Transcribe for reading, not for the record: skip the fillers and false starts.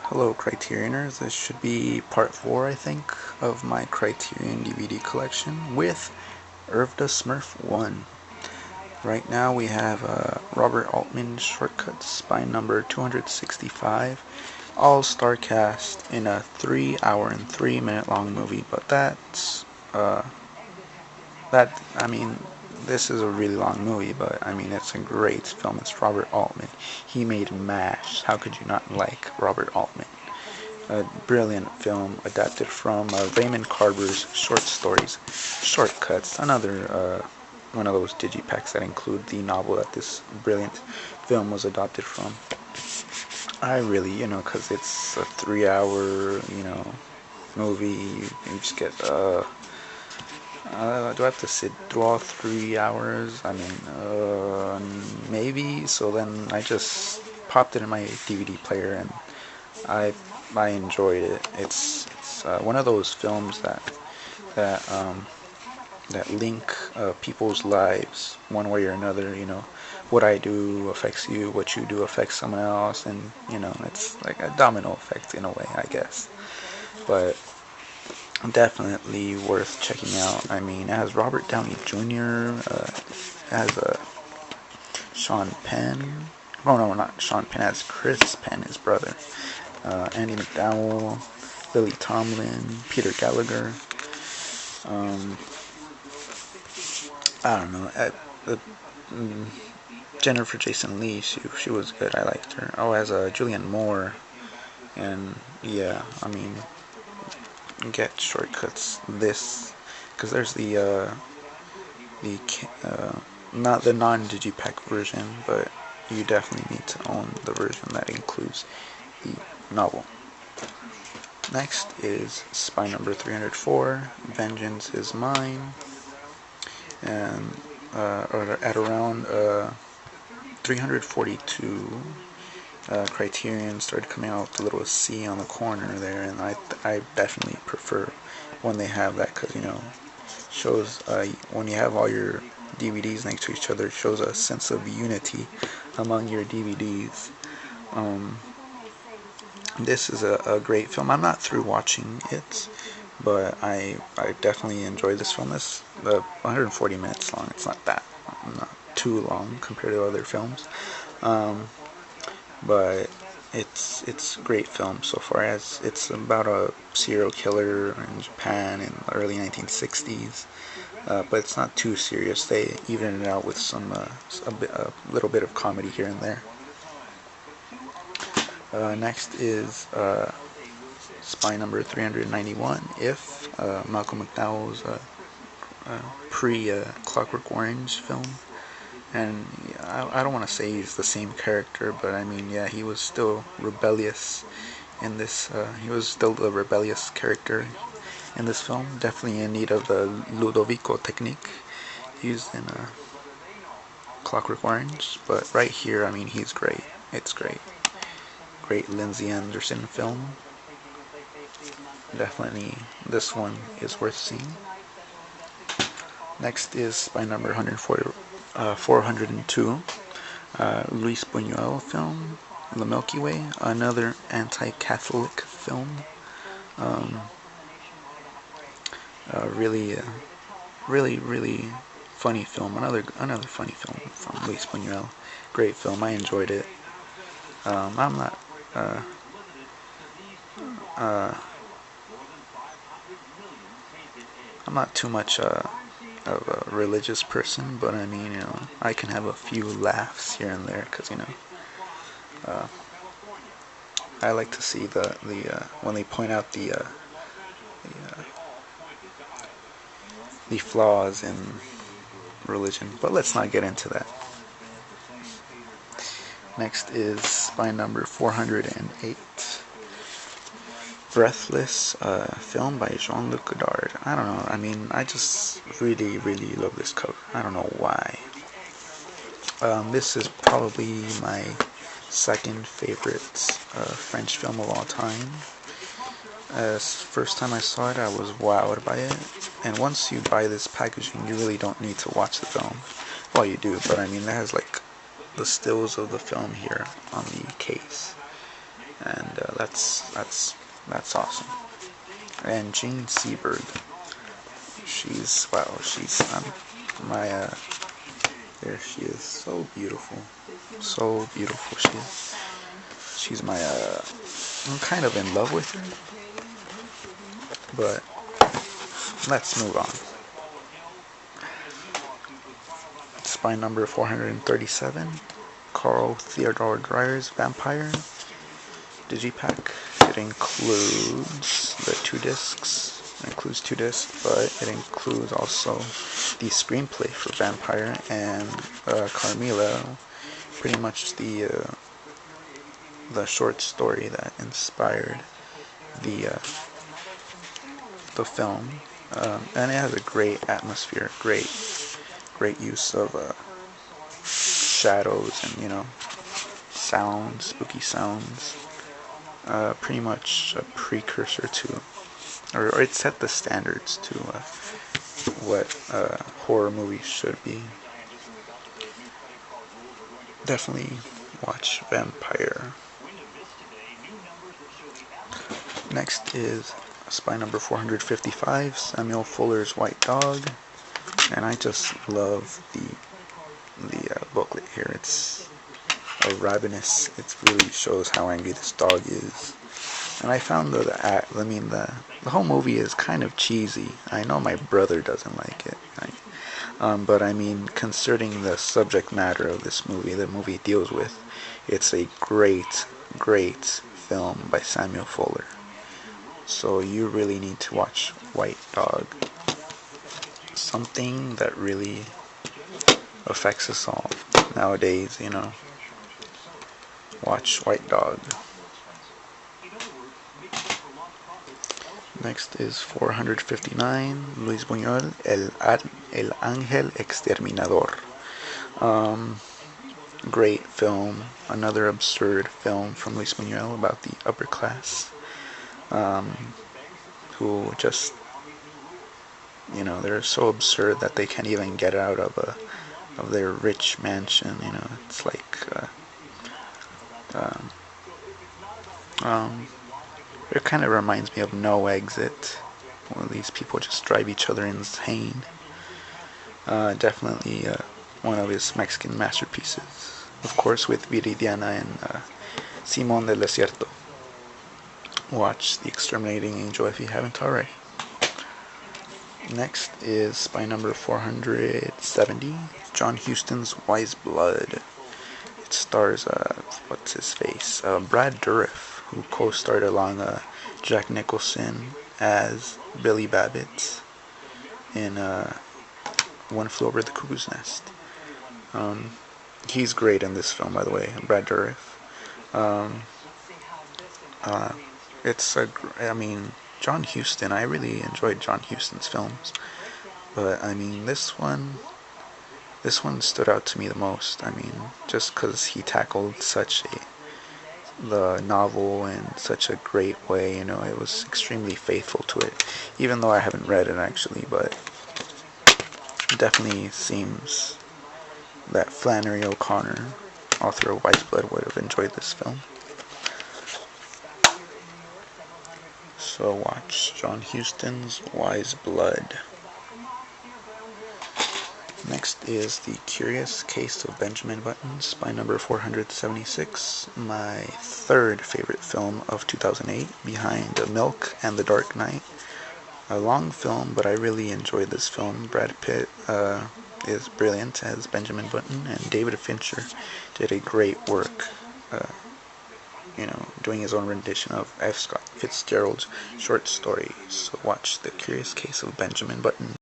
Hello Criterioners, this should be part 4 I think of my Criterion DVD collection with Irv the Smurf 1. Right now we have Robert Altman Shortcuts by number 265, all-star cast in a 3 hour and 3 minute long movie, but this is a really long movie, but I mean it's a great film. It's Robert Altman. He made MASH. How could you not like Robert Altman? A brilliant film adapted from Raymond Carver's short stories, Shortcuts, another one of those digipacks that include the novel that this brilliant film was adopted from. I really, because it's a 3 hour, movie, you just get, do I have to sit through all 3 hours? I mean, maybe. So then I just popped it in my DVD player and I I enjoyed it. It's one of those films that um, that link people's lives one way or another. What I do affects you, what you do affects someone else, and it's like a domino effect in a way, I guess. But definitely worth checking out. I mean, it has Robert Downey Jr. It has Sean Penn. Oh no, not Sean Penn. It has Chris Penn, his brother. Andy McDowell, Lily Tomlin, Peter Gallagher. Um, I don't know. Mm, Jennifer Jason Leigh, she was good. I liked her. Oh, as Julianne Moore, and yeah, I mean, get Shortcuts this because there's the not the non-digipack version, but you definitely need to own the version that includes the novel. Next is Spy Number 304, Vengeance is Mine, and at around 342, Criterion started coming out with a little C on the corner there, and I definitely prefer when they have that because shows when you have all your DVDs next to each other, it shows a sense of unity among your DVDs. Um, this is a great film. I'm not through watching it, but I definitely enjoy this film. It's 140 minutes long. It's not too long compared to other films, um, but it's a great film so far. As it's about a serial killer in Japan in the early 1960s, but it's not too serious. They even it out with a little bit of comedy here and there. Next is Spy Number 391, If, Malcolm McDowell's pre-Clockwork Orange film. And I don't want to say he's the same character, but I mean, yeah, he was still rebellious in this. He was still the rebellious character in this film. Definitely in need of the Ludovico technique used in Clockwork Orange. But right here, I mean, he's great. It's great. Great Lindsay Anderson film. Definitely, this one is worth seeing. Next is Spy Number 402, Luis Buñuel film, The Milky Way, another anti-Catholic film. Um, really, really funny film. Another funny film from Luis Buñuel. Great film. I enjoyed it. I'm not. Uh, I'm not too much of a religious person, but I mean, I can have a few laughs here and there because uh, I like to see the when they point out the flaws in religion. But let's not get into that. Next is Spy Number 408, Breathless, film by Jean-Luc Godard. I don't know. I mean, I just really love this cover. I don't know why. This is probably my second favorite French film of all time. First time I saw it, I was wowed by it. And once you buy this packaging, you really don't need to watch the film. Well, you do, but I mean, it has like the stills of the film here on the case. And that's awesome. And Jean Seberg, she's my there she is, so beautiful, so beautiful. She's my I'm kind of in love with her, but let's move on. Spine number 437, Carl Theodor Dreyer's Vampire Digipack. It includes the 2 discs. It includes 2 discs, but it includes also the screenplay for Vampire and Carmilla, pretty much the short story that inspired the film, and it has a great atmosphere, great use of shadows and sounds, spooky sounds. Pretty much a precursor to, or it set the standards to what horror movies should be. Definitely watch Vampire. Next is spine number 455, Samuel Fuller's White Dog, and I just love the booklet here. It's ravenous. It really shows how angry this dog is. And I found the whole movie is kind of cheesy. I know my brother doesn't like it, right? But I mean, considering the subject matter of this movie, the movie deals with, it's a great film by Samuel Fuller. So you really need to watch White Dog. Something that really affects us all nowadays, Watch White Dog. Next is 459, Luis Buñuel, El Ángel Exterminador. Great film, another absurd film from Luis Buñuel about the upper class, who just, they're so absurd that they can't even get out of their rich mansion. It's like it kind of reminds me of No Exit, where these people just drive each other insane. Definitely one of his Mexican masterpieces, of course, with Viridiana and Simón del Desierto. Watch The Exterminating Angel if you haven't already. Next is spine number 470, John Huston's Wise Blood. It stars, what's his face? Brad Dourif, who co-starred along Jack Nicholson as Billy Babbitt in One Flew Over the Cuckoo's Nest. He's great in this film, by the way, Brad Dourif. John Huston, I really enjoyed John Huston's films, but this one stood out to me the most. Just because he tackled the novel in such a great way, it was extremely faithful to it, even though I haven't read it actually, but it definitely seems that Flannery O'Connor, author of Wise Blood, would have enjoyed this film. So watch John Huston's Wise Blood. Next is The Curious Case of Benjamin Button, spine number 476, my third favorite film of 2008, behind Milk and The Dark Knight. A long film, but I really enjoyed this film. Brad Pitt is brilliant as Benjamin Button, and David Fincher did a great work, doing his own rendition of F. Scott Fitzgerald's short story. So watch The Curious Case of Benjamin Button.